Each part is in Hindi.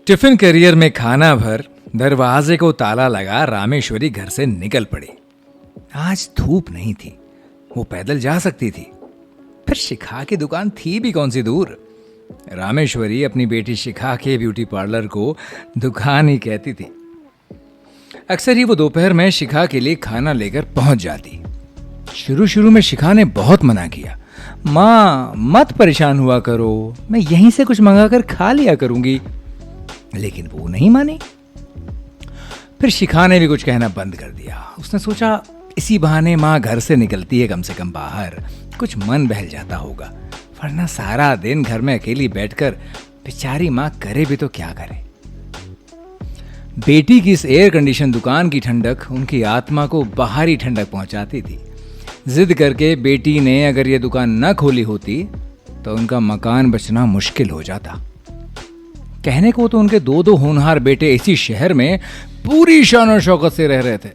टिफिन करियर में खाना भर दरवाजे को ताला लगा रामेश्वरी घर से निकल पड़ी। आज धूप नहीं थी, वो पैदल जा सकती थी। फिर शिखा की दुकान थी भी कौन सी दूर। रामेश्वरी अपनी बेटी शिखा के ब्यूटी पार्लर को दुकान ही कहती थी। अक्सर ही वो दोपहर में शिखा के लिए खाना लेकर पहुंच जाती। शुरू शुरू में शिखा ने बहुत मना किया, माँ मत परेशान हुआ करो, मैं यहीं से कुछ मंगाकर खा लिया करूंगी। लेकिन वो नहीं मानी। फिर शिखा ने भी कुछ कहना बंद कर दिया। उसने सोचा इसी बहाने माँ घर से निकलती है, कम से कम बाहर कुछ मन बहल जाता होगा, वरना सारा दिन घर में अकेली बैठकर बेचारी माँ करे भी तो क्या करे। बेटी की इस एयर कंडीशन दुकान की ठंडक उनकी आत्मा को बाहरी ठंडक पहुंचाती थी। जिद करके बेटी ने अगर ये दुकान न खोली होती तो उनका मकान बचना मुश्किल हो जाता। कहने को तो उनके दो होनहार बेटे इसी शहर में पूरी शान और शौकत से रह रहे थे।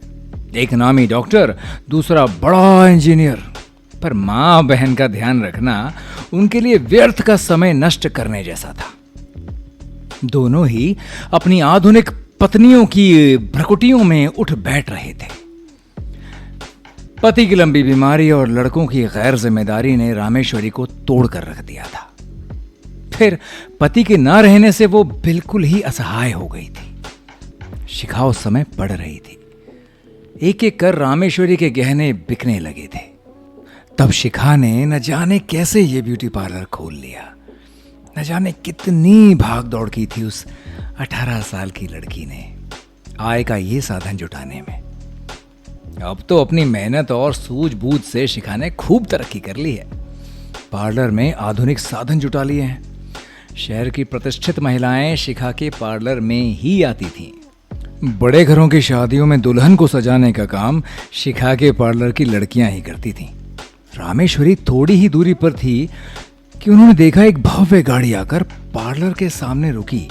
एक नामी डॉक्टर, दूसरा बड़ा इंजीनियर। पर मां बहन का ध्यान रखना उनके लिए व्यर्थ का समय नष्ट करने जैसा था। दोनों ही अपनी आधुनिक पत्नियों की भ्रकुटियों में उठ बैठ रहे थे। पति की लंबी बीमारी और लड़कों की गैर जिम्मेदारी ने रामेश्वरी को तोड़ कर रख दिया था। फिर पति के ना रहने से वो बिल्कुल ही असहाय हो गई थी। शिखा उस समय पढ़ रही थी। एक एक कर रामेश्वरी के गहने बिकने लगे थे। तब शिखा ने न जाने कैसे ये ब्यूटी पार्लर खोल लिया। न जाने कितनी भाग दौड़ की थी उस 18 साल की लड़की ने आय का ये साधन जुटाने में। अब तो अपनी मेहनत और सूझबूझ से शिखा ने खूब तरक्की कर ली है। पार्लर में आधुनिक साधन जुटा लिए हैं। शहर की प्रतिष्ठित महिलाएं शिखा के पार्लर में ही आती थीं। बड़े घरों की शादियों में दुल्हन को सजाने का काम शिखा के पार्लर की लड़कियां ही करती थीं। रामेश्वरी थोड़ी ही दूरी पर थी कि उन्होंने देखा एक भव्य गाड़ी आकर पार्लर के सामने रुकी।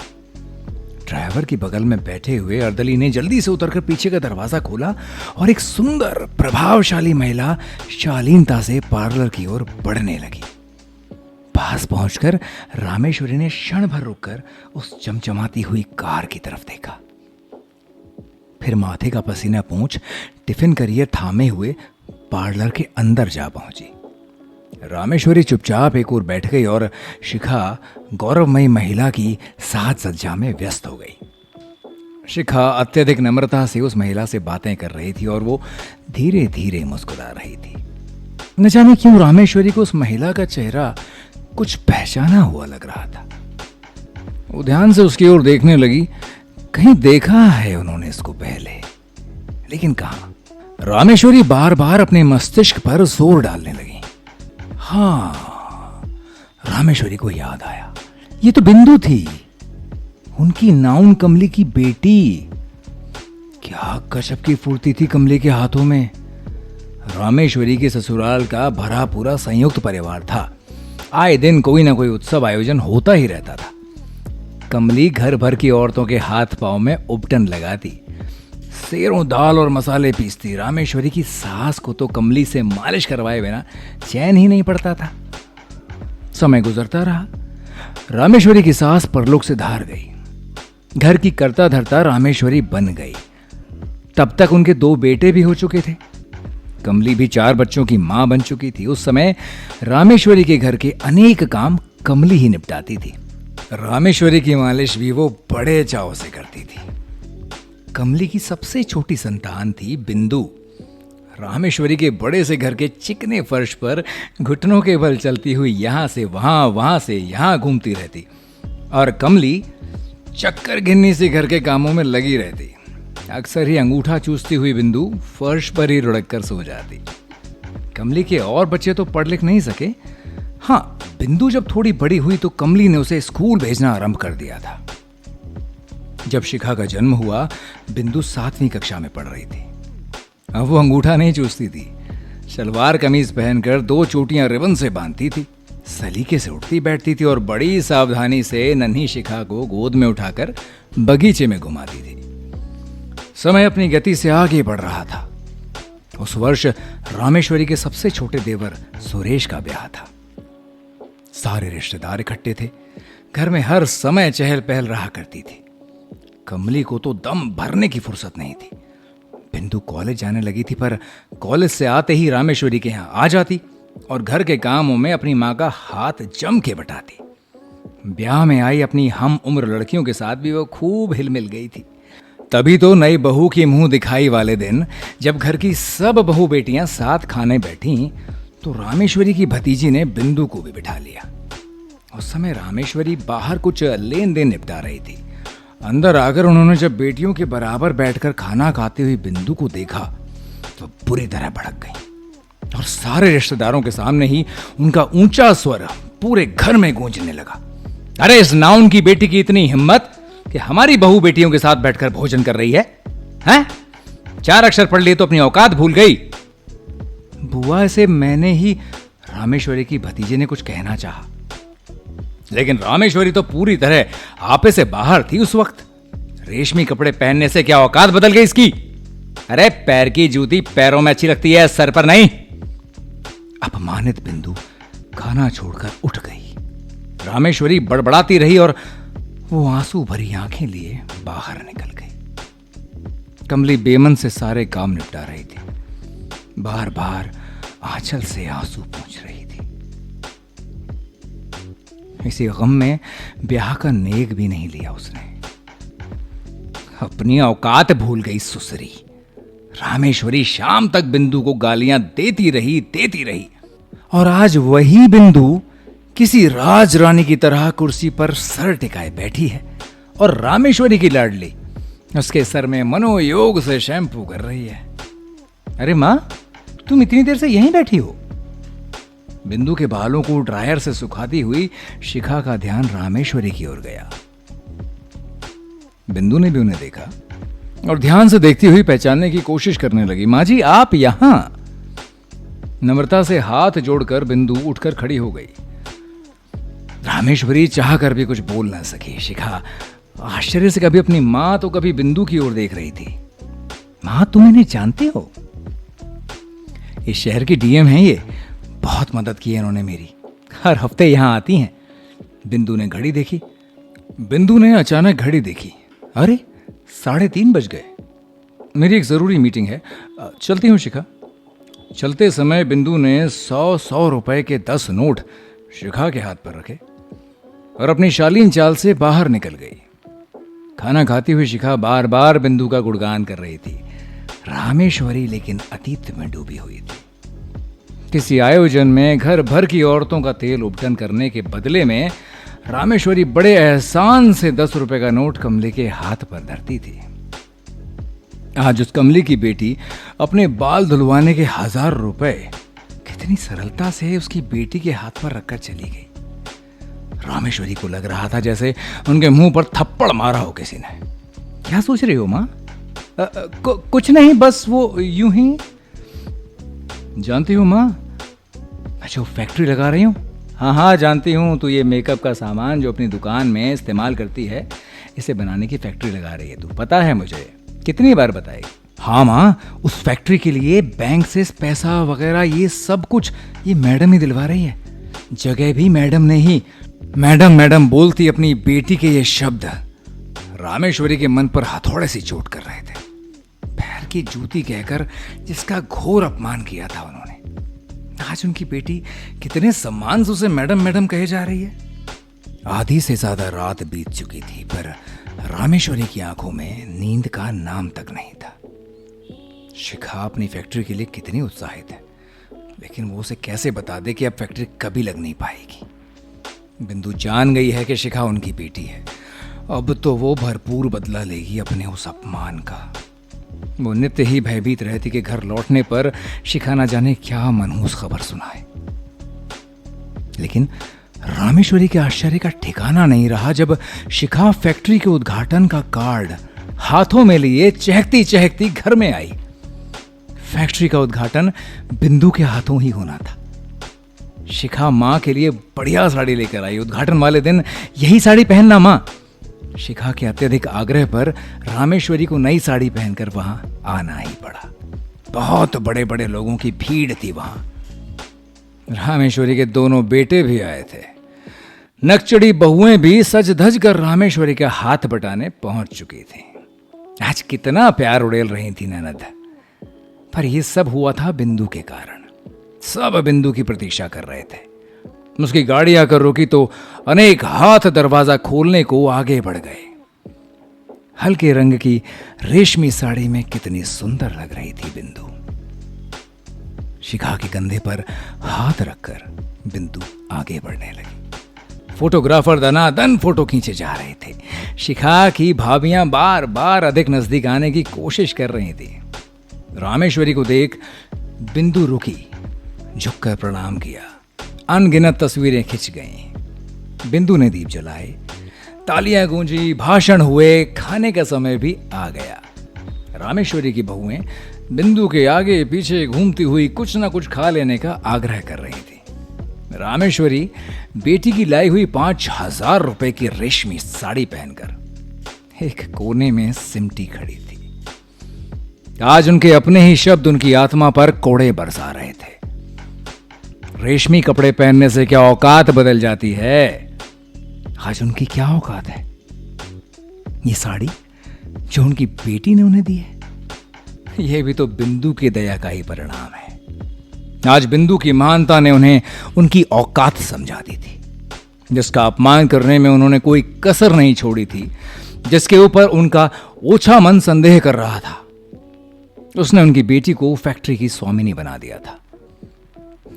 ड्राइवर की बगल में बैठे हुए अर्दली ने जल्दी से उतरकर पीछे का दरवाजा खोला और एक सुंदर प्रभावशाली महिला शालीनता से पार्लर की ओर बढ़ने लगी। पास पहुंचकर रामेश्वरी ने क्षण भर रुककर उस चमचमाती हुई कार की तरफ देखा। फिर माथे का पसीना पोंछ टिफिन करियर थामे हुए पार्लर के अंदर जा पहुंची। रामेश्वरी चुपचाप एक ओर बैठ गई और शिखा गौरवमयी महिला की साज सज्जा में व्यस्त हो गई। शिखा अत्यधिक नम्रता से उस महिला से बातें कर रही थी और वो धीरे धीरे मुस्कुरा रही थी। न जाने क्यों रामेश्वरी को उस महिला का चेहरा कुछ पहचाना हुआ लग रहा था। वो ध्यान से उसकी ओर देखने लगी। कहीं देखा है उन्होंने इसको पहले, लेकिन कहां। रामेश्वरी बार बार अपने मस्तिष्क पर जोर डालने लगी। हाँ, रामेश्वरी को याद आया, ये तो बिंदु थी, उनकी नाउन कमली की बेटी। क्या गजब की फुर्ती थी कमली के हाथों में। रामेश्वरी के ससुराल का भरा पूरा संयुक्त परिवार था। आए दिन कोई ना कोई उत्सव आयोजन होता ही रहता था। कमली घर भर की औरतों के हाथ पांव में उपटन लगाती, सेरों दाल और मसाले पीसती। रामेश्वरी की सास को तो कमली से मालिश करवाए बिना चैन ही नहीं पड़ता था। समय गुजरता रहा। रामेश्वरी की सास परलोक से धार गई। घर की करता धरता रामेश्वरी बन गई। तब तक उनके 2 बेटे भी हो चुके थे। कमली भी 4 बच्चों की मां बन चुकी थी। उस समय रामेश्वरी के घर के अनेक काम कमली ही निपटाती थी। रामेश्वरी की मालिश भी वो बड़े चाव से करती थी। कमली की सबसे छोटी संतान थी बिंदु। रामेश्वरी के बड़े से घर के चिकने फर्श पर घुटनों के बल चलती हुई यहां से वहां, वहां से यहां घूमती रहती और कमली चक्कर गिननी से घर के कामों में लगी रहती। अक्सर ही अंगूठा चूसती हुई बिंदु फर्श पर ही लुढ़क कर सो जाती। कमली के और बच्चे तो पढ़ लिख नहीं सके। हाँ, बिंदु जब थोड़ी बड़ी हुई तो कमली ने उसे स्कूल भेजना आरंभ कर दिया था। जब शिखा का जन्म हुआ, बिंदु 7वीं कक्षा में पढ़ रही थी। अब वो अंगूठा नहीं चूसती थी। सलवार कमीज पहनकर 2 चोटियां रिबन से बांधती थी। सलीके से उठती बैठती थी और बड़ी सावधानी से नन्ही शिखा को गोद में उठाकर बगीचे में घुमाती थी। समय अपनी गति से आगे बढ़ रहा था। उस वर्ष रामेश्वरी के सबसे छोटे देवर सुरेश का ब्याह था। सारे रिश्तेदार इकट्ठे थे। घर में हर समय चहल पहल रहा करती थी। कमली को तो दम भरने की फुर्सत नहीं थी। बिंदु कॉलेज जाने लगी थी, पर कॉलेज से आते ही रामेश्वरी के यहाँ आ जाती और घर के कामों में अपनी माँ का हाथ जम के बटाती। ब्याह में आई अपनी हम उम्र लड़कियों के साथ भी वो खूब हिलमिल गई थी। तभी तो नई बहू की मुंह दिखाई वाले दिन जब घर की सब बहू बेटियां साथ खाने बैठी तो रामेश्वरी की भतीजी ने बिंदु को भी बिठा लिया। उस समय रामेश्वरी बाहर कुछ लेन देन निपटा रही थी। अंदर आकर उन्होंने जब बेटियों के बराबर बैठकर खाना खाते हुए बिंदु को देखा तो बुरी तरह भड़क गई और सारे रिश्तेदारों के सामने ही उनका ऊंचा स्वर पूरे घर में गूंजने लगा। अरे इस नाउन की बेटी की इतनी हिम्मत कि हमारी बहू बेटियों के साथ बैठकर भोजन कर रही है, हैं? 4 अक्षर पढ़ लिए तो अपनी औकात भूल गई। बुआ से मैंने ही, रामेश्वरी की भतीजे ने कुछ कहना चाहा, लेकिन रामेश्वरी तो पूरी तरह आपे से बाहर थी उस वक्त। रेशमी कपड़े पहनने से क्या औकात बदल गई इसकी? अरे पैर की जूती पैरों में अच्छी लगती है, सर पर नहीं। अपमानित बिंदु खाना छोड़कर उठ गई। रामेश्वरी बड़बड़ाती रही और वो आंसू भरी आंखें लिए बाहर निकल गई। कमली बेमन से सारे काम निपटा रही थी। बार बार आंचल से आंसू पोंछ रही थी। इसी गम में ब्याह का नेक भी नहीं लिया उसने। अपनी औकात भूल गई सुसरी। रामेश्वरी शाम तक बिंदु को गालियां देती रही और आज वही बिंदु किसी राज रानी की तरह कुर्सी पर सर टिकाए बैठी है और रामेश्वरी की लाडली उसके सर में मनोयोग से शैम्पू कर रही है। अरे मां, तुम इतनी देर से यहीं बैठी हो? बिंदु के बालों को ड्रायर से सुखाती हुई शिखा का ध्यान रामेश्वरी की ओर गया। बिंदु ने भी उन्हें देखा और ध्यान से देखती हुई पहचानने की कोशिश करने लगी। मां जी, आप यहां? नम्रता से हाथ जोड़कर बिंदु उठकर खड़ी हो गई। रामेश्वरी चाहकर भी कुछ बोल ना सकी। शिखा आश्चर्य से कभी अपनी मां तो कभी बिंदु की ओर देख रही थी। मां, तुम इन्हें जानते हो? इस शहर की डीएम हैं ये। बहुत मदद की है इन्होंने मेरी। हर हफ्ते यहां आती हैं। बिंदु ने घड़ी देखी। बिंदु ने अचानक घड़ी देखी। अरे 3:30 बज गए। मेरी एक जरूरी मीटिंग है, चलती हूं शिखा। चलते समय बिंदु ने 100 रुपए के 10 नोट शिखा के हाथ पर रखे और अपनी शालीन चाल से बाहर निकल गई। खाना खाती हुई शिखा बार बार बिंदु का गुणगान कर रही थी। रामेश्वरी लेकिन अतीत में डूबी हुई थी। किसी आयोजन में घर भर की औरतों का तेल उपटन करने के बदले में रामेश्वरी बड़े एहसान से 10 रुपए का नोट कमली के हाथ पर धरती थी। आज उस कमली की बेटी अपने बाल धुलवाने के 1000 रुपए कितनी सरलता से उसकी बेटी के हाथ पर रखकर चली गई। रामेश्वरी को लग रहा था जैसे उनके मुंह पर थप्पड़ मारा हो किसी ने। क्या सोच रही हो मां? कुछ नहीं, बस वो यूं ही। जानती हूं मां, मैं जो फैक्ट्री लगा रही हूं। हाँ, जानती हूं। तू ये मेकअप का सामान जो अपनी दुकान में इस्तेमाल करती है, इसे बनाने की फैक्ट्री लगा रही है तू। पता है मुझे, कितनी बार बताएगी? हाँ मां, उस फैक्ट्री के लिए बैंक से पैसा वगैरह ये सब कुछ ये मैडम ही दिलवा रही है। जगह भी मैडम ने ही। मैडम बोलती अपनी बेटी के ये शब्द रामेश्वरी के मन पर हथौड़े से चोट कर रहे थे। पैर की जूती कहकर जिसका घोर अपमान किया था उन्होंने, आज उनकी बेटी कितने सम्मान से उसे मैडम कहे जा रही है। आधी से ज्यादा रात बीत चुकी थी, पर रामेश्वरी की आंखों में नींद का नाम तक नहीं था। शिखा अपनी फैक्ट्री के लिए कितनी उत्साहित है, लेकिन वो उसे कैसे बता दे कि अब फैक्ट्री कभी लग नहीं पाएगी। बिंदु जान गई है कि शिखा उनकी बेटी है। अब तो वो भरपूर बदला लेगी अपने उस अपमान का। वो नित्य ही भयभीत रहती कि घर लौटने पर शिखा न जाने क्या मनहूस खबर सुनाए। लेकिन रामेश्वरी के आश्चर्य का ठिकाना नहीं रहा जब शिखा फैक्ट्री के उद्घाटन का कार्ड हाथों में लिए चहकती चहकती घर में आई। फैक्ट्री का उद्घाटन बिंदु के हाथों ही होना था। शिखा मां के लिए बढ़िया साड़ी लेकर आई। उद्घाटन वाले दिन यही साड़ी पहनना मां। शिखा के अत्यधिक आग्रह पर रामेश्वरी को नई साड़ी पहनकर वहां आना ही पड़ा। बहुत बड़े बड़े लोगों की भीड़ थी वहां। रामेश्वरी के दोनों बेटे भी आए थे। नकचड़ी बहुएं भी सज धज कर रामेश्वरी का हाथ बटाने पहुंच चुकी थी। आज कितना प्यार उड़ेल रही थी ननद। पर यह सब हुआ था बिंदु के कारण। सब बिंदु की प्रतीक्षा कर रहे थे। उसकी गाड़ी आकर रुकी तो अनेक हाथ दरवाजा खोलने को आगे बढ़ गए। हल्के रंग की रेशमी साड़ी में कितनी सुंदर लग रही थी बिंदु। शिखा के कंधे पर हाथ रखकर बिंदु आगे बढ़ने लगी। फोटोग्राफर दनादन फोटो खींचे जा रहे थे। शिखा की भाभियां बार बार अधिक नजदीक आने की कोशिश कर रही थी। रामेश्वरी को देख बिंदु रुकी, झुककर प्रणाम किया। अनगिनत तस्वीरें खिंच गईं। बिंदु ने दीप जलाए, तालियां गूंजी, भाषण हुए, खाने का समय भी आ गया। रामेश्वरी की बहुएं बिंदु के आगे पीछे घूमती हुई कुछ ना कुछ खा लेने का आग्रह कर रही थी। रामेश्वरी बेटी की लाई हुई 5,000 रुपए की रेशमी साड़ी पहनकर एक कोने में सिमटी खड़ी थी। आज उनके अपने ही शब्द उनकी आत्मा पर कोड़े बरसा रहे थे। रेशमी कपड़े पहनने से क्या औकात बदल जाती है? आज उनकी क्या औकात है? ये साड़ी जो उनकी बेटी ने उन्हें दी है, यह भी तो बिंदु की दया का ही परिणाम है। आज बिंदु की महानता ने उन्हें उनकी औकात समझा दी थी, जिसका अपमान करने में उन्होंने कोई कसर नहीं छोड़ी थी, जिसके ऊपर उनका ओछा मन संदेह कर रहा था। उसने उनकी बेटी को फैक्ट्री की स्वामिनी बना दिया था।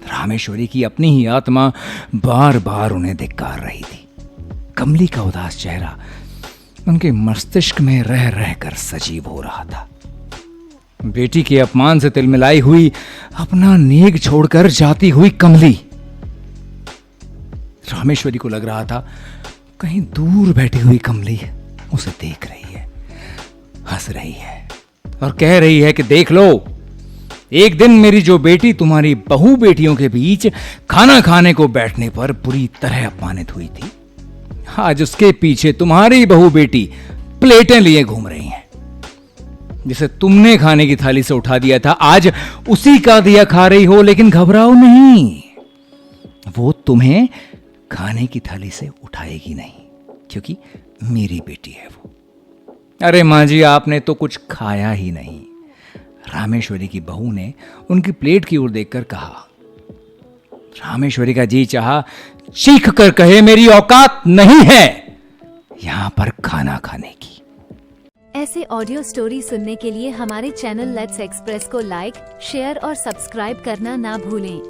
रामेश्वरी की अपनी ही आत्मा बार बार उन्हें धिक्कार रही थी। कमली का उदास चेहरा उनके मस्तिष्क में रह रहकर सजीव हो रहा था। बेटी के अपमान से तिलमिलाई हुई, अपना नेग छोड़कर जाती हुई कमली। रामेश्वरी को लग रहा था कहीं दूर बैठी हुई कमली उसे देख रही है, हंस रही है और कह रही है कि देख लो, एक दिन मेरी जो बेटी तुम्हारी बहू बेटियों के बीच खाना खाने को बैठने पर बुरी तरह अपमानित हुई थी, आज उसके पीछे तुम्हारी बहू बेटी प्लेटें लिए घूम रही हैं। जिसे तुमने खाने की थाली से उठा दिया था, आज उसी का दिया खा रही हो। लेकिन घबराओ नहीं, वो तुम्हें खाने की थाली से उठाएगी नहीं, क्योंकि मेरी बेटी है वो। अरे मां जी, आपने तो कुछ खाया ही नहीं। रामेश्वरी की बहू ने उनकी प्लेट की ओर देखकर कहा। रामेश्वरी का जी चाहा चीख कर कहे, मेरी औकात नहीं है यहां पर खाना खाने की। ऐसे ऑडियो स्टोरी सुनने के लिए हमारे चैनल लेट्स एक्सप्रेस को लाइक, शेयर और सब्सक्राइब करना ना भूलें।